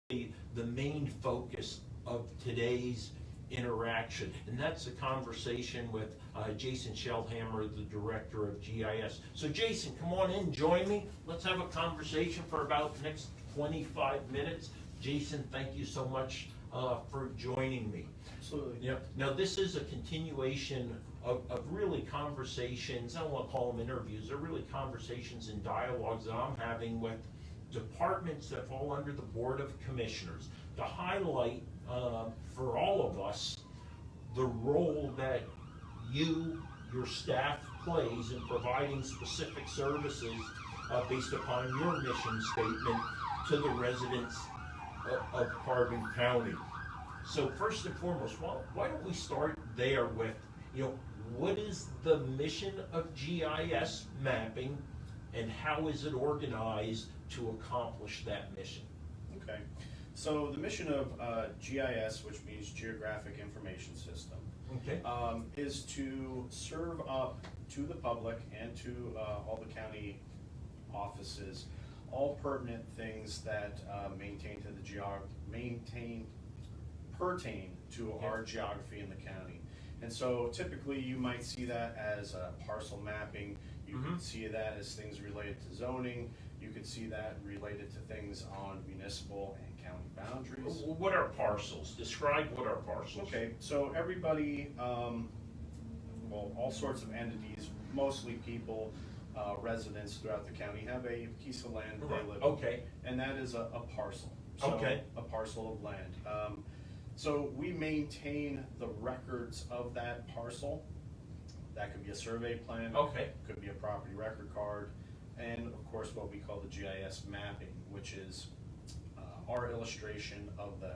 the main focus of today's interaction, and that's a conversation with Jason Shellhammer, the director of GIS. So Jason, come on in, join me. Let's have a conversation for about the next 25 minutes. Jason, thank you so much for joining me. Absolutely. Yeah. Now this is a continuation of really conversations, I don't want to call them interviews, they're really conversations and dialogues that I'm having with departments that fall under the Board of Commissioners to highlight for all of us the role that your staff plays in providing specific services based upon your mission statement to the residents of Carbon County. So first and foremost, why don't we start there with, what is the mission of GIS mapping and how is it organized to accomplish that mission? Okay, so the mission of GIS, which means Geographic Information System, Okay. is to serve up to the public and to all the county offices all pertinent things that pertain to our geography in the county. And so typically you might see that as parcel mapping, you could see that as things related to zoning, you could see that related to things on municipal and county boundaries. What are parcels? Describe what are parcels. Okay, so everybody, well, all sorts of entities, mostly people, residents throughout the county have a piece of land that they live on. Okay. And that is a parcel. So Okay. a parcel of land. So we maintain the records of that parcel. That could be a survey plan. Okay. Could be a property record card. And of course what we call the GIS mapping, which is our illustration of the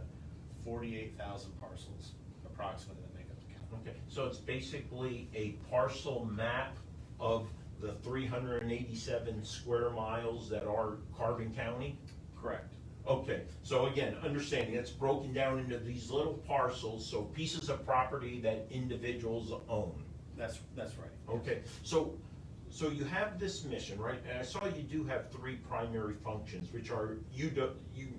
48,000 parcels approximately that make up the county. Okay, so it's basically a parcel map of the 387 square miles that are Carbon County? Correct. Okay, so again, understanding it's broken down into these little parcels, so pieces of property that individuals own. That's right. Okay, so you have this mission, right? And I saw you do have three primary functions, which are, you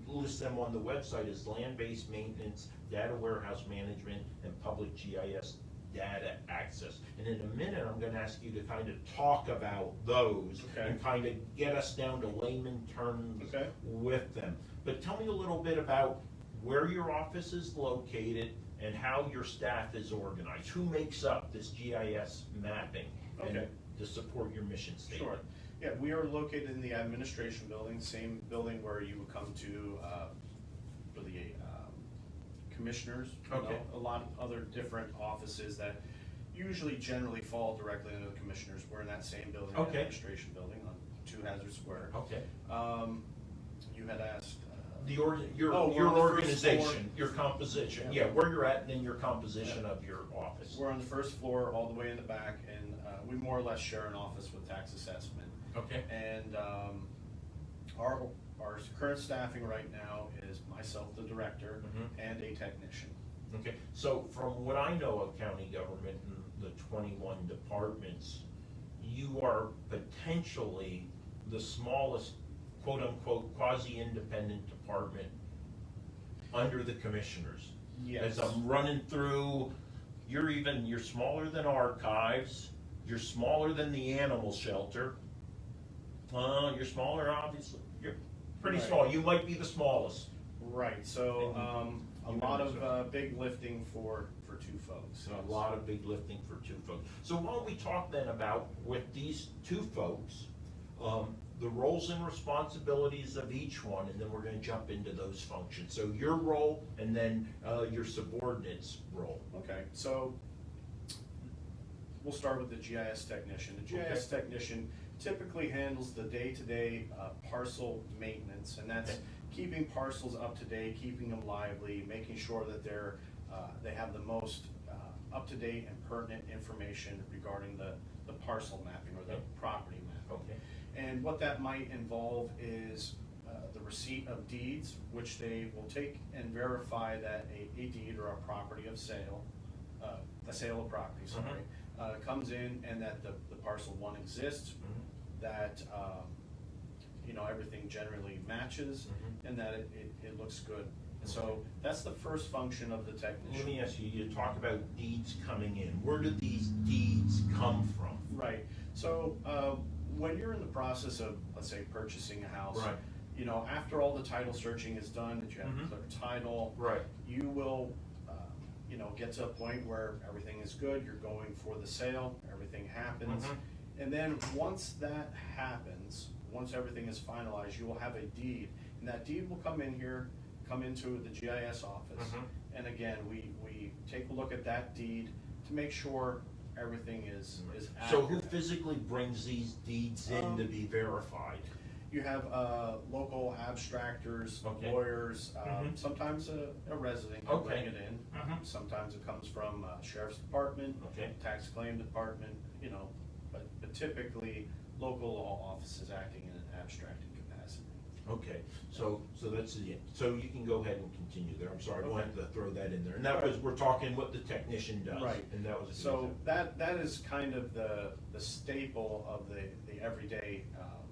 list them on the website as land-based maintenance, data warehouse management, and public GIS data access. And in a minute, I'm gonna ask you to kind of talk about those and kind of get us down to layman terms with them. But tell me a little bit about where your office is located and how your staff is organized. Who makes up this GIS mapping and to support your mission statement? Sure. Yeah, we are located in the administration building, same building where you would come to for the commissioners. A lot of other different offices that usually generally fall directly under the commissioners. We're in that same building, the administration building on 2 Hazard Square. Okay. You had asked your organization, your composition, where you're at, and then your composition of your office. We're on the first floor, all the way in the back, and we more or less share an office with tax assessment. Okay. And our current staffing right now is myself, the director, and a technician. Okay. So from what I know of county government and the 21 departments, you are potentially the smallest, quote-unquote, quasi-independent department under the commissioners. Yes. As I'm running through, you're smaller than archives, you're smaller than the animal shelter. You're smaller, obviously. You're pretty small. You might be the smallest. Right. So a lot of big lifting for two folks. A lot of big lifting for two folks. So why don't we talk then about, with these two folks, the roles and responsibilities of each one, and then we're going to jump into those functions. So your role and then your subordinate's role. Okay, so we'll start with the GIS technician. The GIS technician typically handles the day-to-day parcel maintenance, and that's keeping parcels up to date, keeping them lively, making sure that they have the most up-to-date and pertinent information regarding the parcel mapping or the property mapping. Okay. And what that might involve is the receipt of deeds, which they will take and verify that a deed or a property of sale, a sale of property, sorry, comes in and that the parcel one exists, that everything generally matches and that it looks good. And so that's the first function of the technician. Let me ask you, you talk about deeds coming in. Where do these deeds come from? Right. So when you're in the process of, let's say, purchasing a house, Right. After all the title searching is done, that you have a clear title, Right. you will, get to a point where everything is good, you're going for the sale, everything happens. And then once that happens, once everything is finalized, you will have a deed. And that deed will come into the GIS office. And again, we take a look at that deed to make sure everything is accurate. So who physically brings these deeds in to be verified? You have local abstractors, Okay. lawyers, sometimes a resident can bring Okay. it in. Sometimes it comes from sheriff's department, Okay. tax claim department, but typically local law offices acting in an abstracted capacity. Okay, so that's it. So you can go ahead and continue there. I'm sorry, I Okay. wanted to throw that in there. And that was, we're talking what the technician does. Right. And that was. So that is kind of the staple of the everyday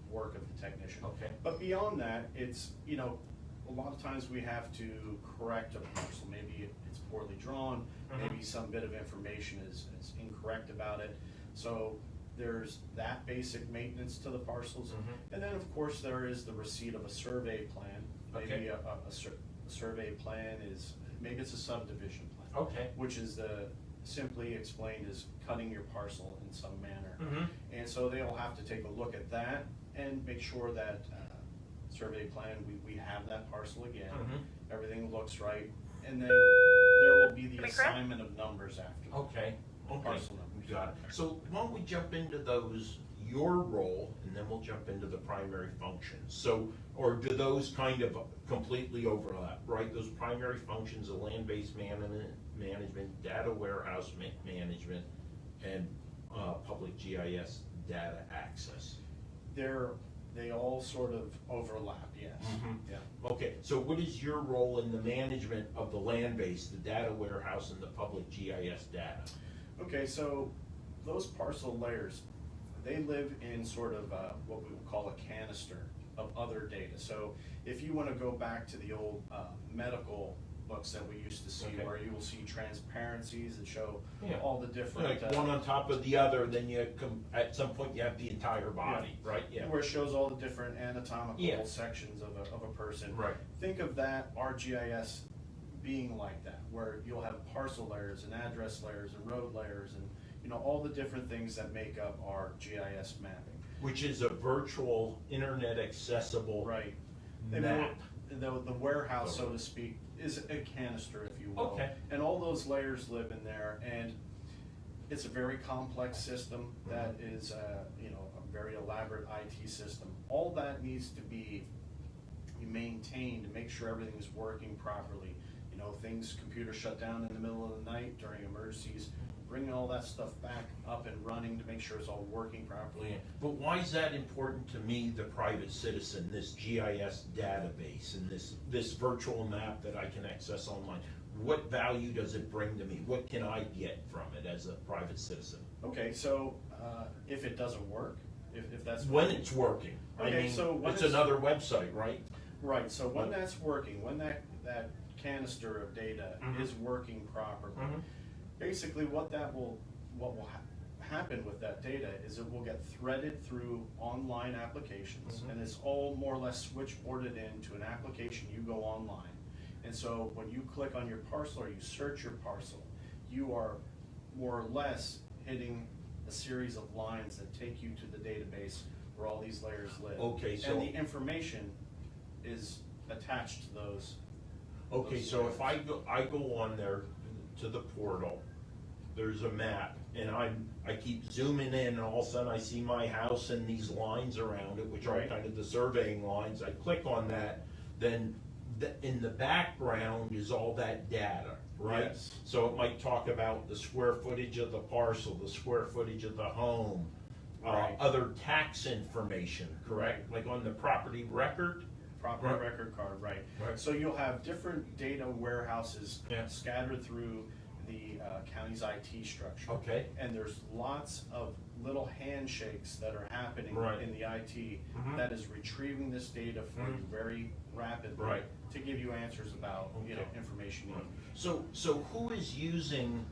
work of the technician. Okay. But beyond that, it's, a lot of times we have to correct a parcel. Maybe it's poorly drawn, maybe some bit of information is incorrect about it. So there's that basic maintenance to the parcels. And then, of course, there is the receipt of a survey plan. Maybe Okay. a survey plan is, maybe it's a subdivision plan. Okay. Which is simply explained as cutting your parcel in some manner. And so they'll have to take a look at that and make sure that survey plan, we have that parcel again, everything looks right, and then there will be the assignment of numbers after. Okay. Parcel numbers. Got it. So why don't we jump into those, your role, and then we'll jump into the primary functions. So, or do those kind of completely overlap, right? Those primary functions of land-based management, data warehouse management, and public GIS data access. They all sort of overlap, yes. Yeah. Okay, so what is your role in the management of the land base, the data warehouse, and the public GIS data? Okay, so those parcel layers, they live in sort of what we would call a canister of other data. So if you want to go back to the old medical books that we used to see, Okay. where you will see transparencies that show Yeah. all the different Like one on top of the other, then at some point you have the entire body, right? Yeah. where it shows all the different anatomical Yeah. sections of a person. Right. Think of that ArcGIS being like that, where you'll have parcel layers and address layers and road layers and all the different things that make up our GIS mapping. Which is a virtual internet accessible Right. map. The warehouse, so to speak, is a canister, if you will. Okay. And all those layers live in there, and it's a very complex system that is, a very elaborate IT system. All that needs to be maintained to make sure everything is working properly. Computers shut down in the middle of the night during emergencies, bringing all that stuff back up and running to make sure it's all working properly. But why is that important to me, the private citizen, this GIS database and this virtual map that I can access online? What value does it bring to me? What can I get from it as a private citizen? Okay, so if it doesn't work, if that's When it's working. Okay, I mean, so when it's it's- another website, right? right. So when that's working, when that canister of data is working properly, basically what will happen with that data is it will get threaded through online applications, and it's all more or less switchboarded into an application. You go online, and so when you click on your parcel or you search your parcel, you are more or less hitting a series of lines that take you to the database where all these layers live. Okay, so- and the information is attached to those. Okay, those so if layers. I go on there to the portal, there's a map, and I keep zooming in, and all of a sudden I see my house and these lines around it, which are Right. kind of the surveying lines. I click on that, then in the background is all that data, right? Yes. So it might talk about the square footage of the parcel, the square footage of the home, Right. other tax information, correct? Like on the property record? Property Right. record card, right. Right. So you'll have different data warehouses Yeah. scattered through the county's IT structure. Okay. And there's lots of little handshakes that are happening Right. in the IT Mhm. that is retrieving this data for you very rapidly Right. to give you answers about Okay. information you need. So who is using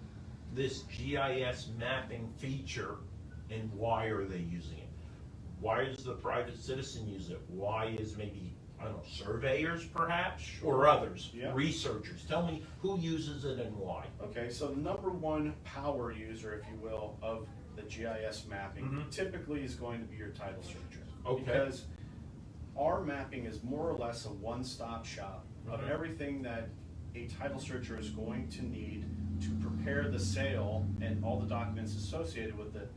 this GIS mapping feature and why are they using it? Why does the private citizen use it? Why is maybe, I don't know, surveyors perhaps, or others, Yeah. researchers? Tell me who uses it and why. Okay, so the number one power user, if you will, of the GIS mapping Mhm. typically is going to be your title searcher. Okay. Because our mapping is more or less a one-stop shop of Mhm. everything that a title searcher is going to need to prepare the sale and all the documents associated with the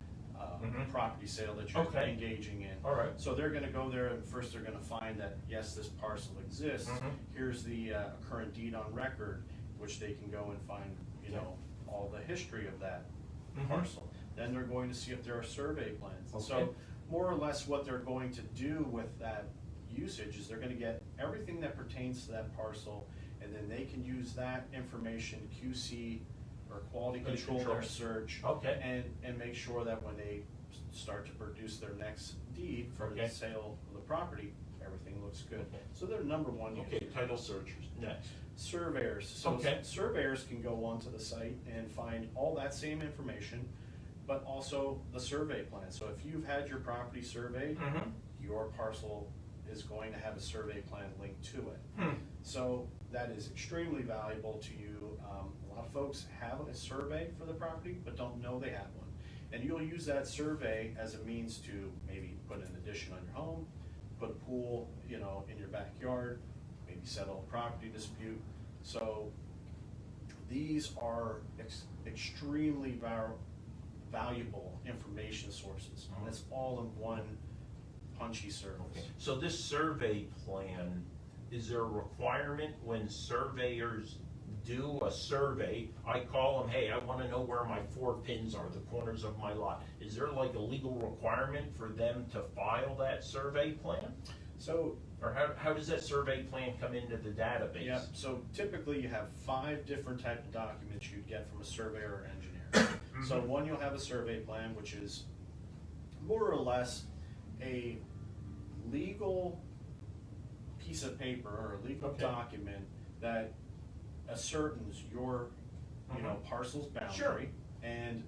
Mhm. property sale that you're Okay. engaging in. All right. So they're gonna go there and first they're gonna find that, yes, this parcel exists. Mhm. Here's the current deed on record, which they can go and find, all the history of that Mhm. parcel. Then they're going to see if there are survey plans. Okay. So more or less what they're going to do with that usage is they're gonna get everything that pertains to that parcel, and then they can use that information, QC or quality control their search. Okay. And make sure that when they start to produce their next deed for Okay. the sale of the property, everything looks good. Okay. So they're number one user. Okay, title searchers, next. Surveyors, so Okay. surveyors can go onto the site and find all that same information, but also the survey plan. So if you've had your property surveyed, Mhm. your parcel is going to have a survey plan linked to it. Hmm. So that is extremely valuable to you. A lot of folks have a survey for the property, but don't know they have one. And you'll use that survey as a means to maybe put an addition on your home, put a pool, in your backyard, maybe settle a property dispute. So these are extremely valuable information sources. And it's all in one punchy service. Okay. So this survey plan, is there a requirement when surveyors do a survey, I call them, hey, I wanna know where my 4 pins are, the corners of my lot. Is there like a legal requirement for them to file that survey plan? So Or how does that survey plan come into the database? yeah, so typically you have 5 different types of documents you'd get from a surveyor or engineer. So one, you'll have a survey plan, which is more or less a legal piece of paper or a legal Okay. document that ascertains your, parcel's boundary. Sure. And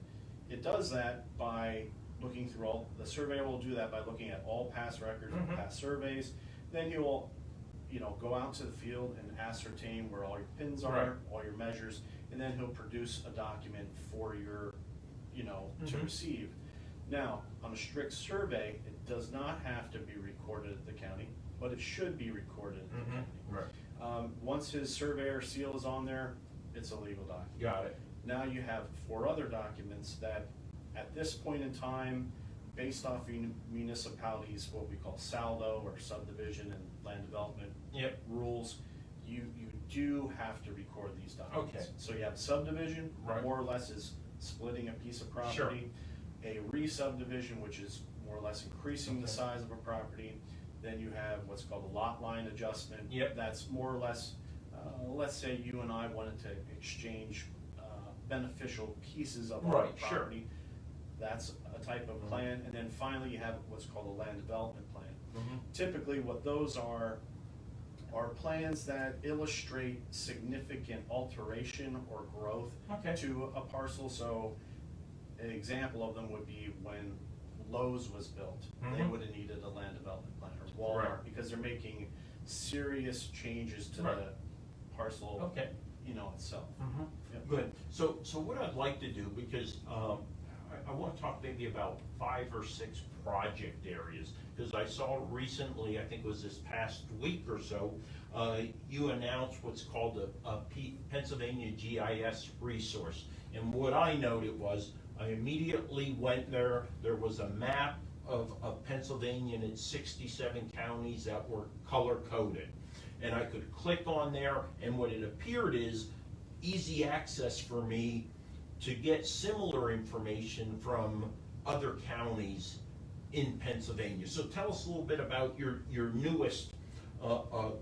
it does that by looking through the surveyor will do that by looking at all past records and Mhm. past surveys. Then you'll, go out to the field and ascertain where all your pins are, Right. all your measures, and then he'll produce a document for your, to Mhm. receive. Now, on a strict survey, it does not have to be recorded at the county, but it should be recorded at the Mhm. county. Right, Once his surveyor seal is on there, it's a legal document. got it. Now you have 4 other documents that, at this point in time, based off municipalities, what we call saldo or subdivision and land development Yep. rules, you do have to record these documents. Okay. So you have subdivision, Right. more or less is splitting a piece of property. A re-subdivision, which is more or less increasing the Okay. size of a property. Then you have what's called a lot line adjustment. Yep. That's more or less, let's say you and I wanted to exchange beneficial pieces of our Right, sure. property. That's a type of plan. And then finally, you have what's called a land development plan. Mhm. Typically, what those are plans that illustrate significant alteration or growth Okay. to a parcel. So an example of them would be when Lowe's was built. They Mhm. would have needed a land development plan, or Walmart, Right. because they're making serious changes to Right. the parcel, Okay. itself. Mhm. Yep. Good. So what I'd like to do, because I want to talk maybe about 5 or 6 project areas, because I saw recently, I think it was this past week or so, you announced what's called a Pennsylvania GIS resource. And what I noted was, I immediately went there was a map of Pennsylvania and its 67 counties that were color coded. And I could click on there, and what it appeared is easy access for me to get similar information from other counties in Pennsylvania. So tell us a little bit about your newest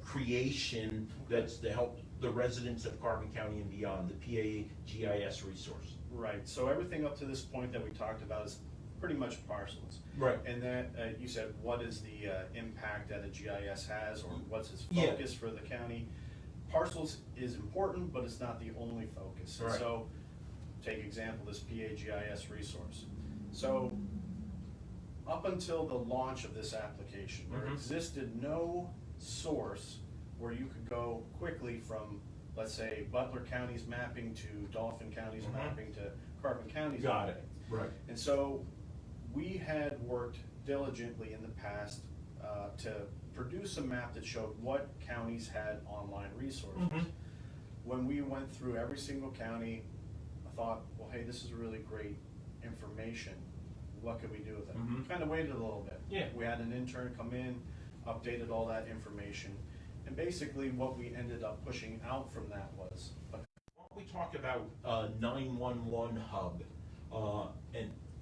creation that's to help the residents of Carbon County and beyond, the PA GIS resource. Right, so everything up to this point that we talked about is pretty much parcels. Right. And that, you said, what is the impact that a GIS has, or what's its Yeah. focus for the county? Parcels is important, but it's not the only focus. And Right. so, take example, this PA GIS resource. So, up until the launch of this application, there Mhm. existed no source where you could go quickly from, let's say, Butler County's mapping to Dauphin County's Mhm. mapping to Carbon County's Got mapping. it, right. And so we had worked diligently in the past to produce a map that showed what counties had online resources. Mhm. When we went through every single county, I thought, well, hey, this is really great information. What can we do with it? Mhm. Kind of waited a little bit. Yeah. We had an intern come in, updated all that information. And basically what we ended up pushing out from that was Why don't we talk about 911 hub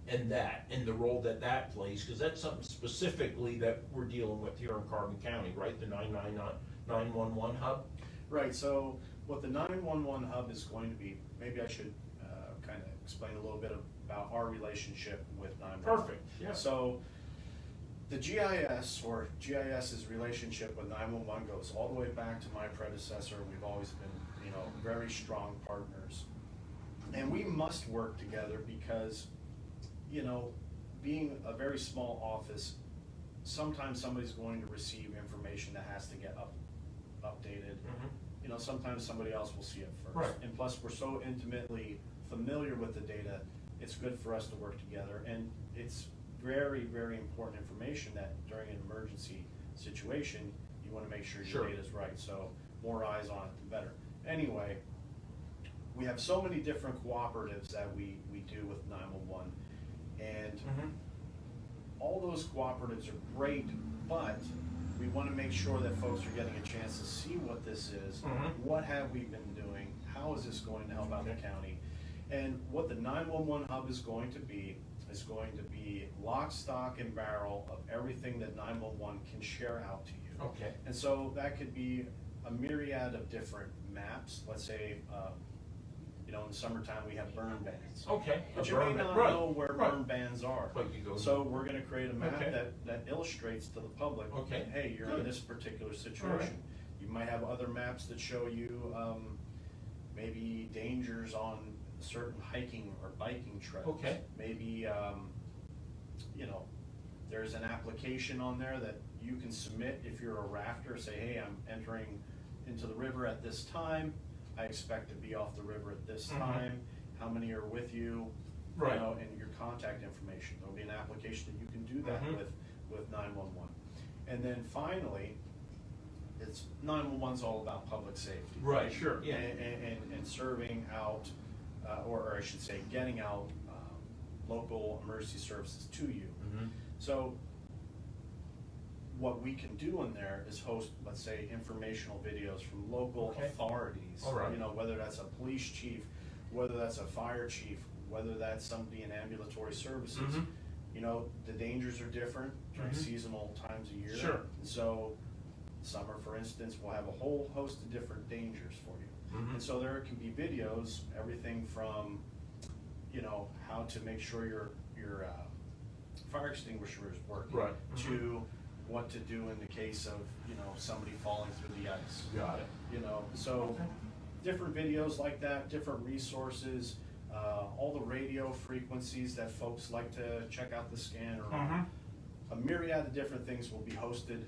and the role that plays, because that's something specifically that we're dealing with here in Carbon County, right? The 911 hub. Right, so what the 911 hub is going to be, maybe I should kind of explain a little bit about our relationship with 911. Perfect, yeah. So the GIS, or GIS's relationship with 911 goes all the way back to my predecessor. We've always been, you know, very strong partners. And we must work together because, you know, being a very small office, sometimes somebody's going to receive information that has to get updated. Mhm. You know, sometimes somebody else will see it first. Right. And plus, we're so intimately familiar with the data, it's good for us to work together. And it's very, very important information that during an emergency situation, you want to make sure your Sure. data is right. So more eyes on it, the better. Anyway, we have so many different cooperatives that we do with 911. And Mhm. all those cooperatives are great, but we want to make sure that folks are getting a chance to see what this is. Mhm. What have we been doing? How is this going to help out the Okay. county? And what the 911 hub is going to be lock, stock, and barrel of everything that 911 can share out to you. Okay. And so that could be a myriad of different maps. Let's say, you know, in the summertime we have burn bans. Okay. But a you may burn ban, not right, know where right. burn bans are. But you go- So we're gonna create a map Okay. that illustrates to the public, Okay. hey, you're in Good. this particular All right. situation. You might have other maps that show you, maybe dangers on certain hiking or biking trails. Okay. Maybe, you know, there's an application on there that you can submit if you're a rafter, say, hey, I'm entering into the river at this time, I expect to be off the river at this Mhm. time, how many are with you? Right. You know, and your contact information. There'll be an application that you can do that Mhm. with 911. And then finally, it's 911's all about public safety. Right, sure, yeah. And serving out, or I should say, getting out local emergency services to you. Mhm. So what we can do in there is host, let's say, informational videos from local Okay. authorities. All right. You know, whether that's a police chief, whether that's a fire chief, whether that's somebody in ambulatory services. Mhm. You know, the dangers are different during Mhm. seasonal times of year. Sure. So summer, for instance, we'll have a whole host of different dangers for you. Mhm. And so there can be videos, everything from, you know, how to make sure your fire extinguisher is working. Right. To what to do in the case of, you know, somebody falling through the ice. Got it. You know, so Okay. different videos like that, different resources, all the radio frequencies that folks like to check out the scanner on. Mhm. A myriad of different things will be hosted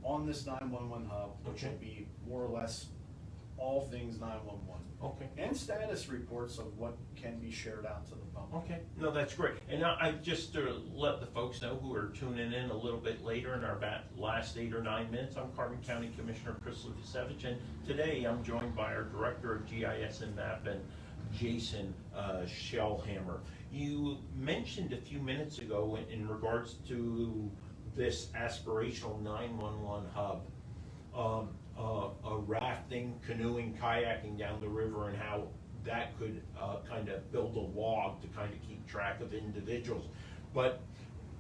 on this 911 hub, which will Okay. be more or less all things 911. Okay. And status reports of what can be shared out to the public. Okay, no, that's great. And now, I just to let the folks know who are tuning in a little bit later in our last 8 or 9 minutes, I'm Carbon County Commissioner Chris Lukasevich, and today I'm joined by our Director of GIS and Mapping, Jason Shellhammer. You mentioned a few minutes ago in regards to this aspirational 911 hub, rafting, canoeing, kayaking down the river, and how that could kind of build a log to kind of keep track of individuals. But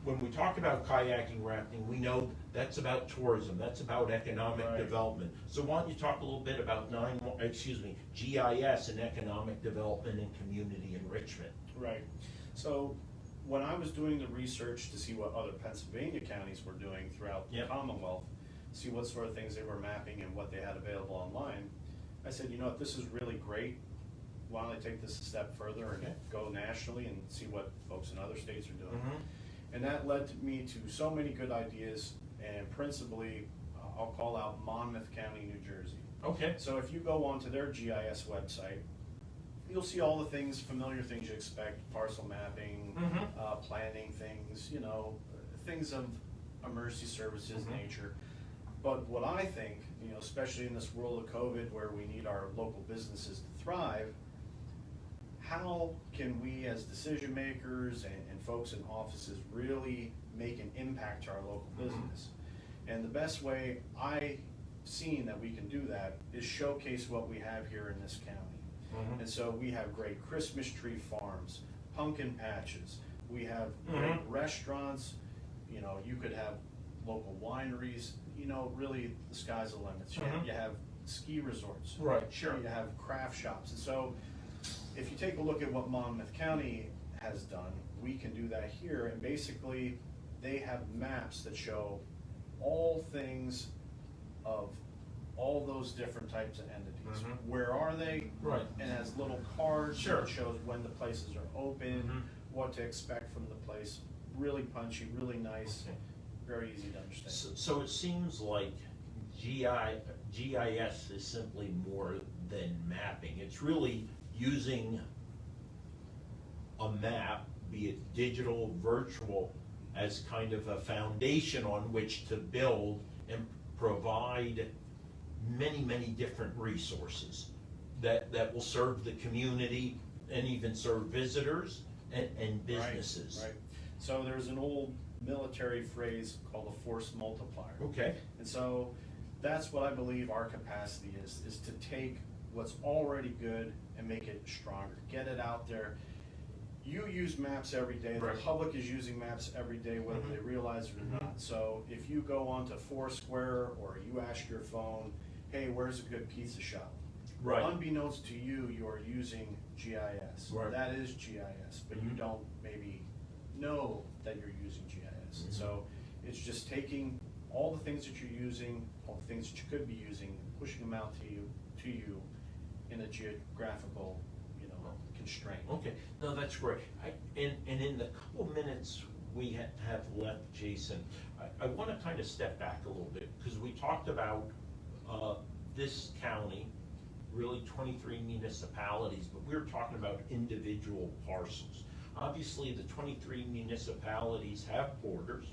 when we talk about kayaking, rafting, we know that's about tourism, that's about economic Right. development. So why don't you talk a little bit about GIS and economic development and community enrichment? Right. So when I was doing the research to see what other Pennsylvania counties were doing throughout the Yep. Commonwealth, see what sort of things they were mapping and what they had available online, I said, you know what, this is really great. Why don't I take this a step further and Okay. go nationally and see what folks in other states are doing? Mhm. And that led me to so many good ideas, and principally, I'll call out Monmouth County, New Jersey. Okay. So if you go onto their GIS website, you'll see all the things, familiar things you expect, parcel mapping, Mhm. planning things, you know, things of emergency services Mhm. nature. But what I think, you know, especially in this world of COVID where we need our local businesses to thrive, how can we as decision makers and folks in offices really make an impact to our local business? And the best way I've seen that we can do that is showcase what we have here in this county. Mhm. And so we have great Christmas tree farms, pumpkin patches, we have great restaurants, you know, you could have local wineries, you know, really the sky's the limit. You have ski resorts. Right, sure. You have craft shops. And so if you take a look at what Monmouth County has done, we can do that here. And basically, they have maps that show all things of all those different types of entities. Mhm. Where are they? Right. And has little cards Sure. that shows when the places are open, Mhm. what to expect from the place. Really punchy, really nice, Okay. very easy to understand. So it seems like GIS is simply more than mapping. It's really using a map, be it digital, virtual, as kind of a foundation on which to build and provide many, many different resources that will serve the community and even serve visitors and businesses. Right. So there's an old military phrase called a force multiplier. Okay. And so that's what I believe our capacity is to take what's already good and make it stronger, get it out there. You use maps every day, the Right. public is using maps every day, whether they realize it or not. So if you go onto Foursquare or you ask your phone, hey, where's a good pizza shop? Right. Unbeknownst to you, you are using GIS. Right. That is GIS, but you Mhm. don't maybe know that you're using GIS. And so it's just taking all the things that you're using, all the things that you could be using, pushing them out to you in a geographical, you know, constraint. Okay, no, that's great. And in the couple minutes we have left, Jason, I want to kind of step back a little bit, because we talked about this county, really 23 municipalities, but we were talking about individual parcels. Obviously, the 23 municipalities have borders,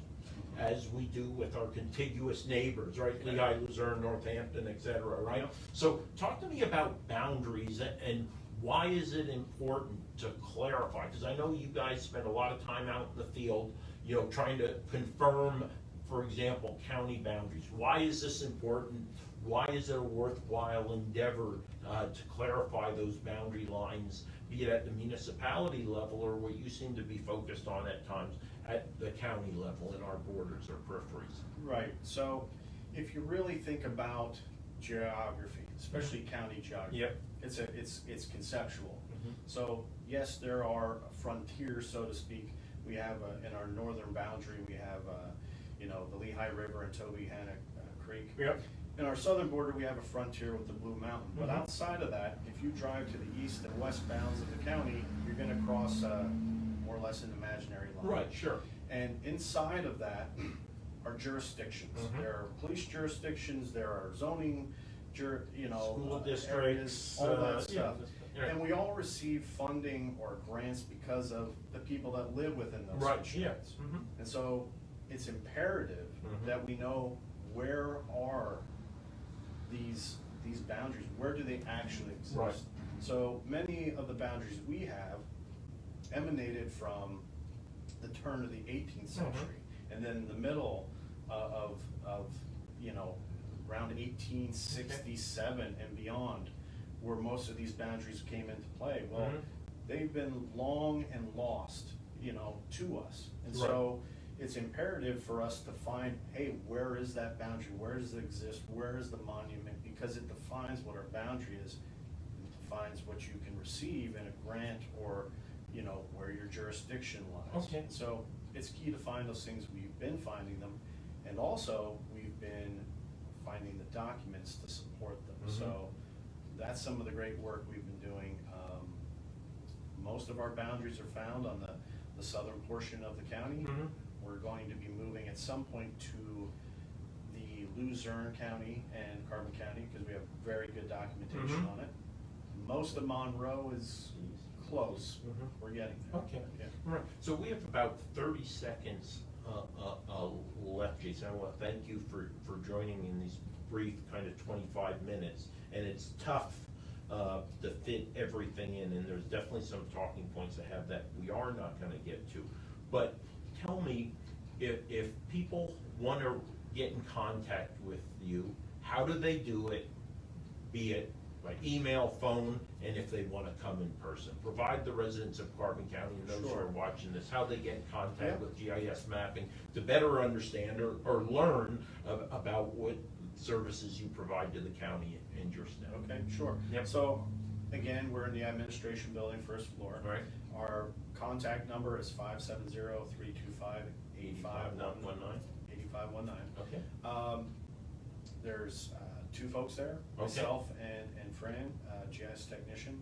as we do with our contiguous neighbors, right? Lehigh, Luzerne, Northampton, et cetera, right? Yep. So talk to me about boundaries and why is it important to clarify? Because I know you guys spend a lot of time out in the field, you know, trying to confirm, for example, county boundaries. Why is this important? Why is it a worthwhile endeavor to clarify those boundary lines, be it at the municipality level or what you seem to be focused on at times at the county level in our borders or peripheries? Right, so if you really think about geography, especially county geography, Yep. it's conceptual. Mhm. So yes, there are frontiers, so to speak. We have in our northern boundary, we have you know, the Lehigh River and Tobyhannock Creek. Yep. In our southern border, we have a frontier with the Blue Mountain. But Mhm. outside of that, if you drive to the east and west bounds of the county, you're going to cross more or less an imaginary line. Right, sure. And inside of that are jurisdictions. Mhm. There are police jurisdictions, there are zoning, School areas, districts, all that yeah, stuff. yeah. And we all receive funding or grants because of the people that live within those Right, constraints. yeah. Mhm. And so it's imperative Mhm. that we know where are these boundaries, where do they actually exist? Right. So many of the boundaries we have emanated from the turn of the 18th century, and then in the middle of you know, around 1867 and beyond, where most of these boundaries came into play. Well, Mhm. they've been long and lost, you know, to us. And Right. so it's imperative for us to find, hey, where is that boundary? Where does it exist? Where is the monument? Because it defines what our boundary is. It defines what you can receive in a grant, or, you know, where your jurisdiction lies. Okay. So it's key to find those things. We've been finding them, and also we've been finding the documents to support them. Mhm. So that's some of the great work we've been doing. Most of our boundaries are found on the southern portion of the county. Mhm. We're going to be moving at some point to the Luzerne County and Carbon County, because we have very good documentation Mhm. on it. Most of Monroe is close. Mhm. We're getting there. Okay, Yeah. all right, so we have about 30 seconds left, Jason. I want to thank you for joining in these brief kind of 25 minutes, and it's tough to fit everything in, and there's definitely some talking points I have that we are not going to get to. But tell me, if people want to get in contact with you, how do they do it? Be it by email, phone, and if they want to come in person. Provide the residents of Carbon County and those who Sure. are watching this, how they get in contact Yeah. with GIS mapping to better understand or learn about what services you provide to the county and your staff. Okay, sure. Yep. So, again, we're in the administration building, first floor. All right. Our contact number is 570-325-8519. 8519. Okay. There's two folks there, Okay. myself and Fran, GIS Technician,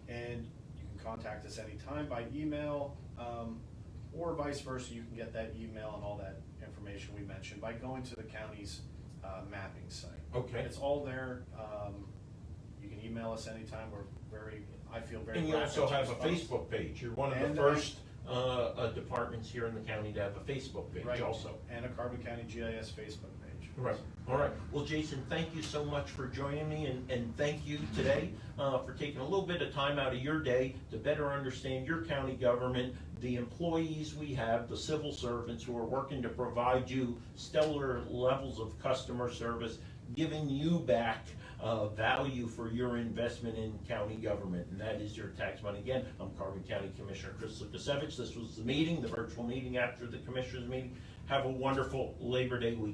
and you can contact us anytime by email, or vice versa. You can get that email and all that information we mentioned by going to the county's mapping site. Okay. It's all there. You can email us anytime. I feel very. And you rapid also to have a respond. Facebook page. You're one of the And, first departments here in the county to have a Facebook page Right, also. and a Carbon County GIS Facebook page. Right, all right. Well, Jason, thank you so much for joining me, and thank you today for taking a little bit of time out of your day to better understand your county government, the employees we have, the civil servants who are working to provide you stellar levels of customer service, giving you back value for your investment in county government, and that is your tax money. Again, I'm Carbon County Commissioner Chris Lukasevich. This was the meeting, the virtual meeting after the Commissioners meeting. Have a wonderful Labor Day weekend.